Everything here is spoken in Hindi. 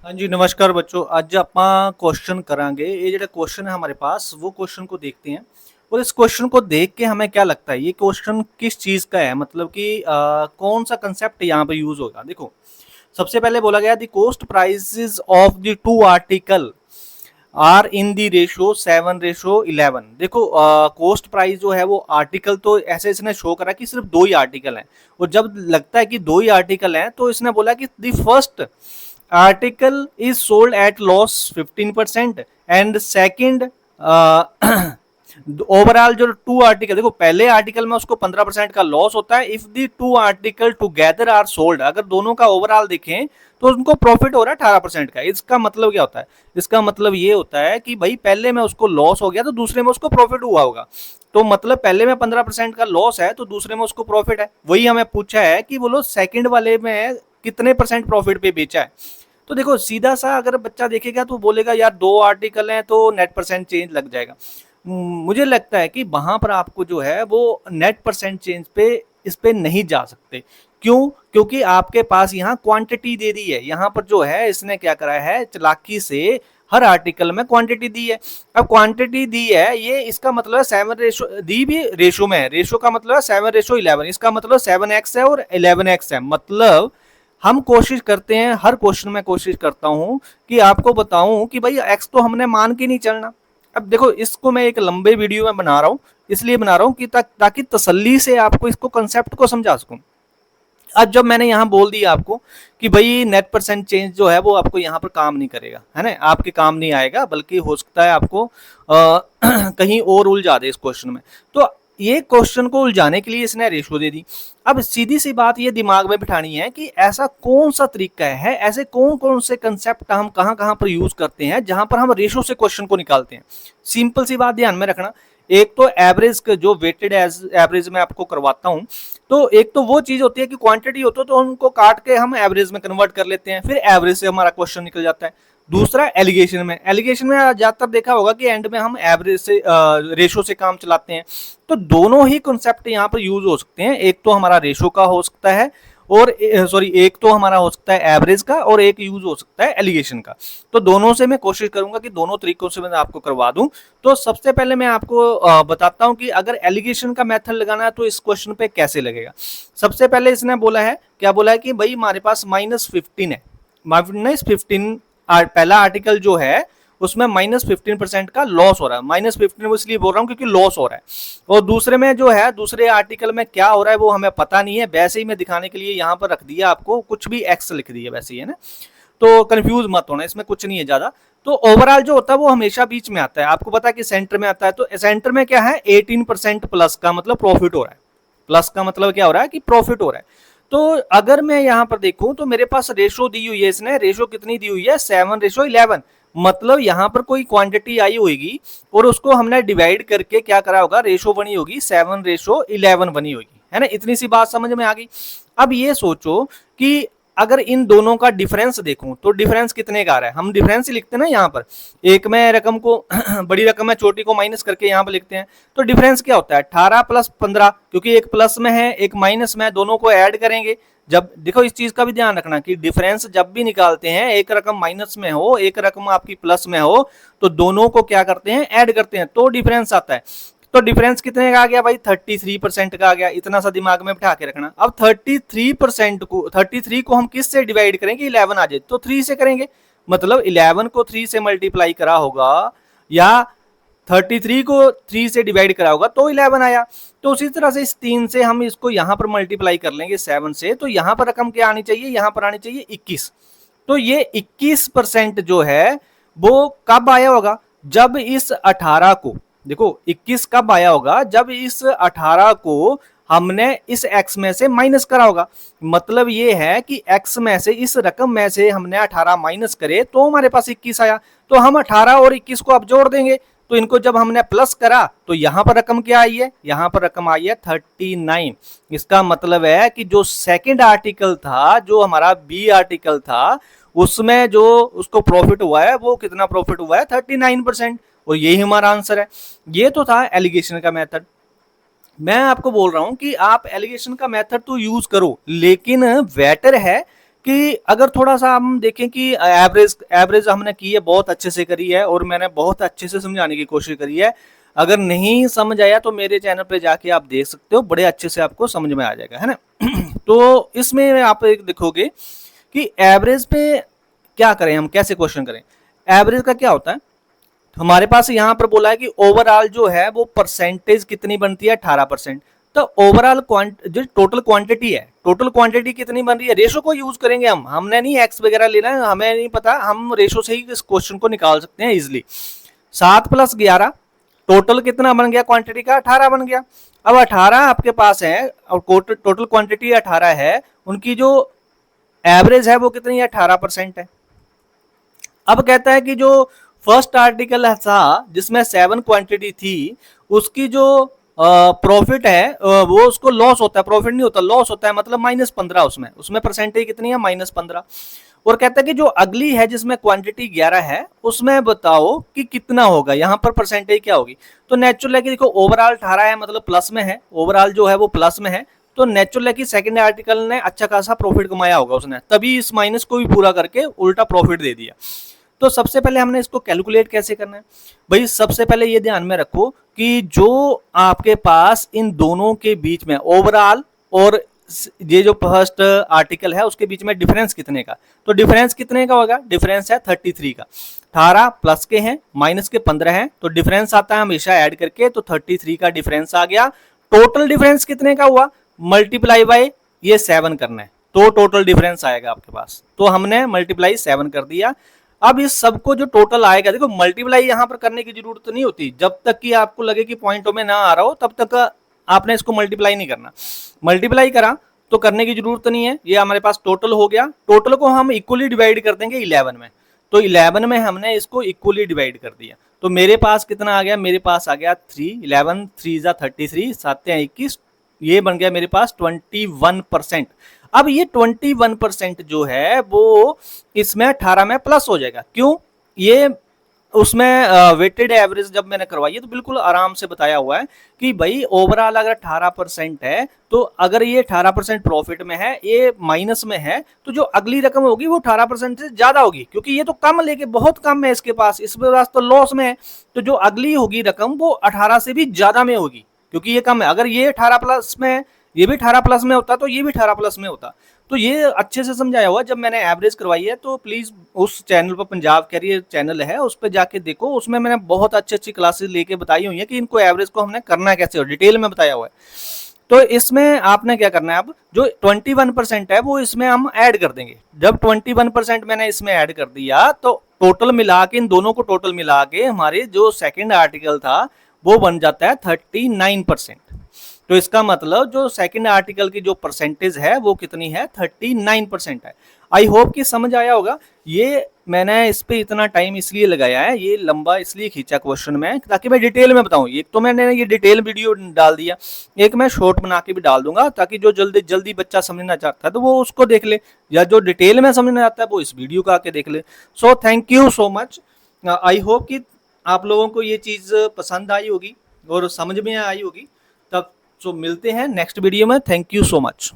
हाँ जी, नमस्कार बच्चों। ਅੱਜ ਆਪਾਂ क्वेश्चन करांगे। ये ਜਿਹੜਾ क्वेश्चन है हमारे पास, वो क्वेश्चन को देखते हैं और इस क्वेश्चन को देख के हमें क्या लगता है ये क्वेश्चन किस चीज़ का है, मतलब कि कौन सा कंसेप्ट यहाँ पे यूज होगा। देखो, सबसे पहले बोला गया the cost prices of the two article are in the ratio 7:11। देखो, कॉस्ट प्राइस जो है वो आर्टिकल तो ऐसे इसने शो करा कि सिर्फ दो ही आर्टिकल हैं, और जब लगता है कि दो ही आर्टिकल हैं तो इसने बोला कि the first article is sold at loss 15% and second overall जो टू आर्टिकल, देखो पहले आर्टिकल में उसको 15% का लॉस होता है। If the two article together are sold, अगर दोनों का ओवरऑल देखें तो उनको प्रॉफिट हो रहा है 18% का। इसका मतलब क्या होता है? इसका मतलब ये होता है कि भाई पहले में उसको लॉस हो गया तो दूसरे में उसको प्रॉफिट हुआ होगा। तो मतलब पहले में 15% का लॉस है तो दूसरे में उसको प्रॉफिट है। वही हमें पूछा है कि बोलो सेकंड वाले में कितने परसेंट प्रॉफिट पे बेचा है। तो देखो, सीधा सा अगर बच्चा देखेगा तो बोलेगा यार दो आर्टिकल हैं तो नेट परसेंट चेंज लग जाएगा। मुझे लगता है कि वहां पर आपको जो है वो नेट परसेंट चेंज पे इस पे नहीं जा सकते। क्यों? क्योंकि आपके पास यहाँ क्वांटिटी दे दी है। यहाँ पर जो है इसने क्या करा है, चालाकी से हर आर्टिकल में क्वांटिटी दी है। अब क्वांटिटी दी है, ये इसका मतलब है 7 दी भी रेशो में है। रेशो का मतलब है 7:11, इसका मतलब 7x है और 11x है। मतलब हम कोशिश करते हैं, हर क्वेश्चन में कोशिश करता हूं कि आपको बताऊं कि भाई x तो हमने मान के नहीं चलना। अब देखो, इसको मैं एक लंबे वीडियो में बना रहा हूँ, इसलिए बना रहा हूँ कि ताकि तसल्ली से आपको इसको कंसेप्ट को समझा सकूं। आज जब मैंने यहाँ बोल दिया आपको कि भाई नेट परसेंट चेंज जो है वो आपको यहाँ पर काम नहीं करेगा, है ना, आपके काम नहीं आएगा, बल्कि हो सकता है आपको कहीं और उलझा दे इस क्वेश्चन में। तो ये क्वेश्चन को उलझाने के लिए इसने रेशो दे दी। अब सीधी सी बात ये दिमाग में बिठानी है कि ऐसा कौन सा तरीका है, ऐसे कौन कौन से कंसेप्ट हम कहाँ कहाँ पर यूज करते हैं जहां पर हम रेशो से क्वेश्चन को निकालते हैं। सिंपल सी बात ध्यान में रखना, एक तो एवरेज जो वेटेड एवरेज में आपको करवाता हूं, तो एक तो वो चीज होती है कि क्वांटिटी होती है तो उनको काट के हम एवरेज में कन्वर्ट कर लेते हैं, फिर एवरेज से हमारा क्वेश्चन निकल जाता है। दूसरा एलिगेशन में, एलिगेशन में ज्यादातर देखा होगा कि एंड में हम एवरेज से रेशो से काम चलाते हैं। तो दोनों ही कॉन्सेप्ट यहाँ पर यूज हो सकते हैं। एक तो हमारा रेशो का हो सकता है और सॉरी, एक तो हमारा हो सकता है एवरेज का और एक यूज हो सकता है एलिगेशन का। तो दोनों से मैं कोशिश करूंगा कि दोनों तरीकों से मैं आपको करवा दूं। तो सबसे पहले मैं आपको बताता हूं कि अगर एलिगेशन का मेथड लगाना है तो इस क्वेश्चन पे कैसे लगेगा। सबसे पहले इसने बोला है, क्या बोला है कि भाई हमारे पास -15 है, -15 पहला आर्टिकल जो है उसमें -15% का लॉस हो रहा है। -15 इसलिए बोल रहा हूँ क्योंकि लॉस हो रहा है। और दूसरे में जो है, दूसरे आर्टिकल में क्या हो रहा है वो हमें पता नहीं है, वैसे ही मैं दिखाने के लिए यहाँ पर रख दिया, आपको कुछ भी एक्स लिख दिया वैसे ही, है ना। तो कंफ्यूज मत होना, इसमें कुछ नहीं है ज्यादा। तो ओवरऑल जो होता है वो हमेशा बीच में आता है, आपको पता है कि सेंटर में आता है। तो सेंटर में क्या है, 18% प्लस का मतलब प्रॉफिट हो रहा है। प्लस का मतलब क्या हो रहा है कि प्रॉफिट हो रहा है। तो अगर मैं यहाँ पर देखूं तो मेरे पास रेशो दी हुई है, इसने रेशो कितनी दी हुई है, 7:11। मतलब यहाँ पर कोई क्वांटिटी आई होगी और उसको हमने डिवाइड करके क्या करा होगा, रेशो बनी होगी 7:11 बनी होगी, है ना। इतनी सी बात समझ में आ गई। अब ये सोचो कि अगर इन दोनों का डिफरेंस देखूं तो डिफरेंस कितने का आ रहा है। हम डिफरेंस ही लिखते हैं ना यहाँ पर, एक में रकम को बड़ी रकम है, छोटी को माइनस करके यहाँ पर लिखते हैं। तो डिफरेंस क्या होता है, 18 + 15, क्योंकि एक प्लस में है एक माइनस में है, दोनों को ऐड करेंगे। जब देखो, इस चीज का भी ध्यान रखना कि डिफरेंस जब भी निकालते हैं, एक रकम माइनस में हो एक रकम आपकी प्लस में हो, तो दोनों को क्या करते हैं, ऐड करते हैं, तो डिफरेंस आता है। तो डिफरेंस कितने का आ गया भाई, 33% का आ गया। इतना सा दिमाग में बिठा के रखना। अब 33 को हम किस से डिवाइड करेंगे, 11 आ जाए तो 3 से करेंगे। मतलब 11 को 3 से मल्टीप्लाई करा होगा या 33 को 3 से डिवाइड करा होगा तो 11 आया। तो उसी तरह से इस 3 से हम इसको यहां पर मल्टीप्लाई कर लेंगे 7 से, तो यहां पर रकम क्या आनी चाहिए, यहां पर आनी चाहिए 21। तो ये 21% जो है वो कब आया होगा, जब इस 18 को, देखो 21 कब आया होगा, जब इस 18 को हमने इस x में से माइनस करा होगा। मतलब ये है कि x में से, इस रकम में से हमने 18 माइनस करे तो हमारे पास 21 आया। तो हम 18 और 21 को अब जोड़ देंगे, तो इनको जब हमने प्लस करा तो यहां पर रकम क्या आई है, यहां पर रकम आई है 39। इसका मतलब है कि जो सेकंड आर्टिकल था, जो हमारा बी आर्टिकल था, उसमें जो उसको प्रॉफिट हुआ है वो कितना प्रॉफिट हुआ है, 39%। और यही हमारा आंसर है। ये तो था एलिगेशन का मेथड। मैं आपको बोल रहा हूं कि आप एलिगेशन का मेथड तो यूज करो, लेकिन बेटर है कि अगर थोड़ा सा हम देखें कि एवरेज हमने की है, बहुत अच्छे से करी है और मैंने बहुत अच्छे से समझाने की कोशिश करी है। अगर नहीं समझ आया तो मेरे चैनल पे जाके आप देख सकते हो, बड़े अच्छे से आपको समझ में आ जाएगा, है ना। तो इसमें आप एक देखोगे कि एवरेज पे क्या करें, हम कैसे क्वेश्चन करें। एवरेज का क्या होता है, हमारे पास यहाँ पर बोला है कि ओवरऑल जो है वो परसेंटेज कितनी बनती है, 18%। तो ओवरऑल जो टोटल क्वांटिटी है, टोटल क्वांटिटी कितनी बन रही है, रेशो को यूज करेंगे हम, हमने नहीं एक्स वगैरह लेना है, हमें नहीं पता, हम रेशो से ही इस क्वेश्चन को निकाल सकते हैं इजिली। 7 + 11 टोटल कितना बन गया क्वांटिटी का, 18 बन गया। अब 18 आपके पास है और टोटल क्वांटिटी 18 है, उनकी जो एवरेज है वो कितनी है, 18% है। अब कहता है कि जो फर्स्ट आर्टिकल था जिसमें 7 क्वांटिटी थी, उसकी जो प्रॉफिट है वो उसको लॉस होता है, प्रॉफिट नहीं होता, लॉस होता है, मतलब -15 उसमें परसेंटेज कितनी है, -15। और कहता है कि जो अगली है जिसमें क्वांटिटी 11 है, उसमें बताओ कि कितना होगा, यहाँ पर परसेंटेज क्या होगी। तो नेचुरल है कि देखो ओवरऑल 18 है, मतलब प्लस में है, ओवरऑल जो है वो प्लस में है, तो नेचुरल है कि सेकंड आर्टिकल ने अच्छा खासा प्रॉफिट कमाया होगा उसने, तभी इस माइनस को भी पूरा करके उल्टा प्रॉफिट दे दिया। तो सबसे पहले हमने इसको कैलकुलेट कैसे करना है भाई, सबसे पहले ये ध्यान में रखो कि जो आपके पास इन दोनों के बीच में ओवरऑल और ये जो फर्स्ट आर्टिकल है उसके बीच में डिफरेंस कितने का, तो डिफरेंस कितने का होगा, डिफरेंस है 33 का। 18 प्लस के हैं, माइनस के 15 हैं, तो डिफरेंस आता है हमेशा ऐड करके, तो 33 का डिफरेंस आ गया। टोटल डिफरेंस कितने का हुआ, मल्टीप्लाई बाय ये 7 करना है, तो टोटल डिफरेंस आएगा आपके पास, तो हमने मल्टीप्लाई 7 कर दिया। अब इस सबको जो टोटल आएगा, देखो मल्टीप्लाई यहां पर करने की जरूरत नहीं होती, जब तक कि आपको लगे कि पॉइंटों में ना आ रहा हो तब तक आपने इसको मल्टीप्लाई नहीं करना। मल्टीप्लाई करा तो करने की जरूरत नहीं है, ये हमारे पास टोटल हो गया। टोटल को हम इक्वली डिवाइड कर देंगे 11 में, तो 11 में हमने इसको इक्वली डिवाइड कर दिया, तो मेरे पास कितना आ गया, मेरे पास आ गया 3, 11 3 जा 33, 7 21, ये बन गया मेरे पास 21%। अब ये 21% जो है वो इसमें 18 में प्लस हो जाएगा, क्यों, ये उसमें वेटेड एवरेज जब मैंने करवाई है तो बिल्कुल आराम से बताया हुआ है कि भाई ओवरऑल अगर 18% है, तो अगर ये 18% प्रॉफिट में है, ये माइनस में है, तो जो अगली रकम होगी वो 18% से ज्यादा होगी, क्योंकि ये तो कम लेके बहुत कम है इसके पास, इस पास तो लॉस में है, तो जो अगली होगी रकम वो 18 से भी ज्यादा में होगी, क्योंकि ये कम है। अगर ये 18 प्लस में है, ये भी 18 प्लस में होता, तो ये भी 18 प्लस में होता। तो ये अच्छे से समझाया हुआ जब मैंने एवरेज करवाई है, तो प्लीज उस चैनल पर, पंजाब कैरियर चैनल है, उस पर जाके देखो, उसमें मैंने बहुत अच्छी अच्छी क्लासेस लेके बताई हुई है कि इनको एवरेज को हमने करना कैसे, और डिटेल में बताया हुआ है। तो इसमें आपने क्या करना है, अब जो 21% है वो इसमें हम ऐड कर देंगे। जब 21% मैंने इसमें ऐड कर दिया, तो टोटल मिला के, इन दोनों को टोटल मिला के हमारे जो सेकेंड आर्टिकल था वो बन जाता है 39%। तो इसका मतलब जो सेकंड आर्टिकल की जो परसेंटेज है वो कितनी है, 39% है। आई होप कि समझ आया होगा। ये मैंने इस पे इतना टाइम इसलिए लगाया है, ये लंबा इसलिए खींचा क्वेश्चन में, ताकि मैं डिटेल में बताऊं। एक तो मैंने ये डिटेल वीडियो डाल दिया, एक मैं शॉर्ट बना के भी डाल दूंगा, ताकि जो जल्दी जल्दी बच्चा समझना चाहता है तो वो उसको देख ले, या जो डिटेल में समझना चाहता है वो इस वीडियो को आके देख ले। So thank you so much. I hope कि आप लोगों को ये चीज पसंद आई होगी और समझ में आई होगी। तब मिलते हैं नेक्स्ट वीडियो में। Thank you so much.